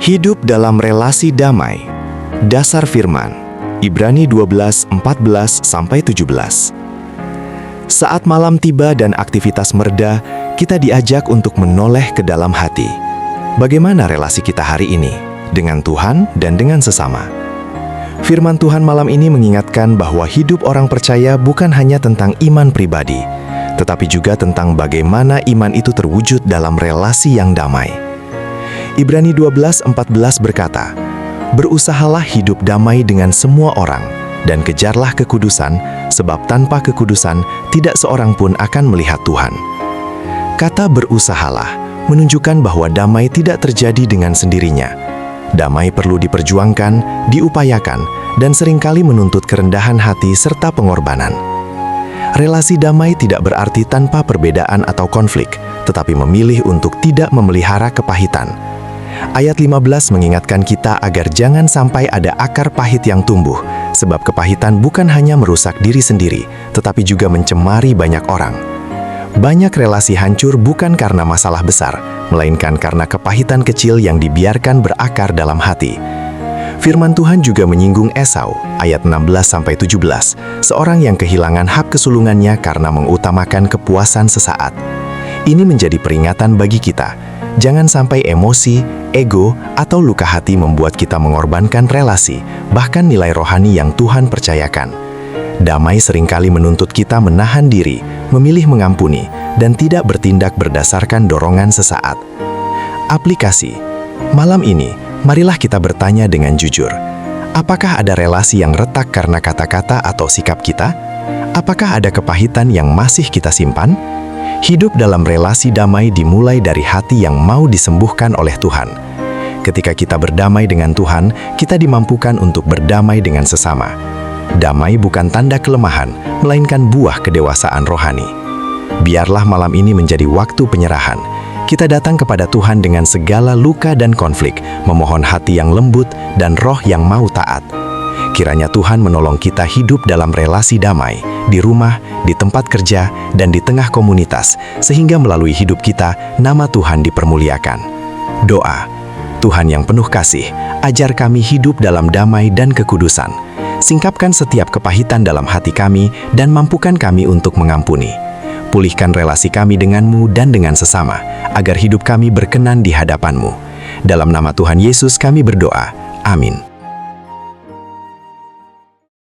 Hidup dalam relasi damai. Dasar firman, Ibrani 12:14-17. Saat malam tiba dan aktivitas mereda, kita diajak untuk menoleh ke dalam hati. Bagaimana relasi kita hari ini dengan Tuhan dan dengan sesama? Firman Tuhan malam ini mengingatkan bahwa hidup orang percaya bukan hanya tentang iman pribadi, tetapi juga tentang bagaimana iman itu terwujud dalam relasi yang damai. Ibrani 12:14 berkata, "Berusahalah hidup damai dengan semua orang, dan kejarlah kekudusan, sebab tanpa kekudusan tidak seorang pun akan melihat Tuhan." Kata berusahalah menunjukkan bahwa damai tidak terjadi dengan sendirinya. Damai perlu diperjuangkan, diupayakan, dan seringkali menuntut kerendahan hati serta pengorbanan. Relasi damai tidak berarti tanpa perbedaan atau konflik, tetapi memilih untuk tidak memelihara kepahitan. Ayat 15 mengingatkan kita agar jangan sampai ada akar pahit yang tumbuh, sebab kepahitan bukan hanya merusak diri sendiri, tetapi juga mencemari banyak orang. Banyak relasi hancur bukan karena masalah besar, melainkan karena kepahitan kecil yang dibiarkan berakar dalam hati. Firman Tuhan juga menyinggung Esau, ayat 16-17, seorang yang kehilangan hak kesulungannya karena mengutamakan kepuasan sesaat. Ini menjadi peringatan bagi kita. Jangan sampai emosi, ego, atau luka hati membuat kita mengorbankan relasi, bahkan nilai rohani yang Tuhan percayakan. Damai seringkali menuntut kita menahan diri, memilih mengampuni, dan tidak bertindak berdasarkan dorongan sesaat. Aplikasi. Malam ini, marilah kita bertanya dengan jujur. Apakah ada relasi yang retak karena kata-kata atau sikap kita? Apakah ada kepahitan yang masih kita simpan? Hidup dalam relasi damai dimulai dari hati yang mau disembuhkan oleh Tuhan. Ketika kita berdamai dengan Tuhan, kita dimampukan untuk berdamai dengan sesama. Damai bukan tanda kelemahan, melainkan buah kedewasaan rohani. Biarlah malam ini menjadi waktu penyerahan. Kita datang kepada Tuhan dengan segala luka dan konflik, memohon hati yang lembut dan roh yang mau taat. Kiranya Tuhan menolong kita hidup dalam relasi damai, di rumah, di tempat kerja, dan di tengah komunitas, sehingga melalui hidup kita, nama Tuhan dipermuliakan. Doa, Tuhan yang penuh kasih, ajar kami hidup dalam damai dan kekudusan. Singkapkan setiap kepahitan dalam hati kami, dan mampukan kami untuk mengampuni. Pulihkan relasi kami denganmu dan dengan sesama, agar hidup kami berkenan di hadapan-Mu. Dalam nama Tuhan Yesus kami berdoa. Amin.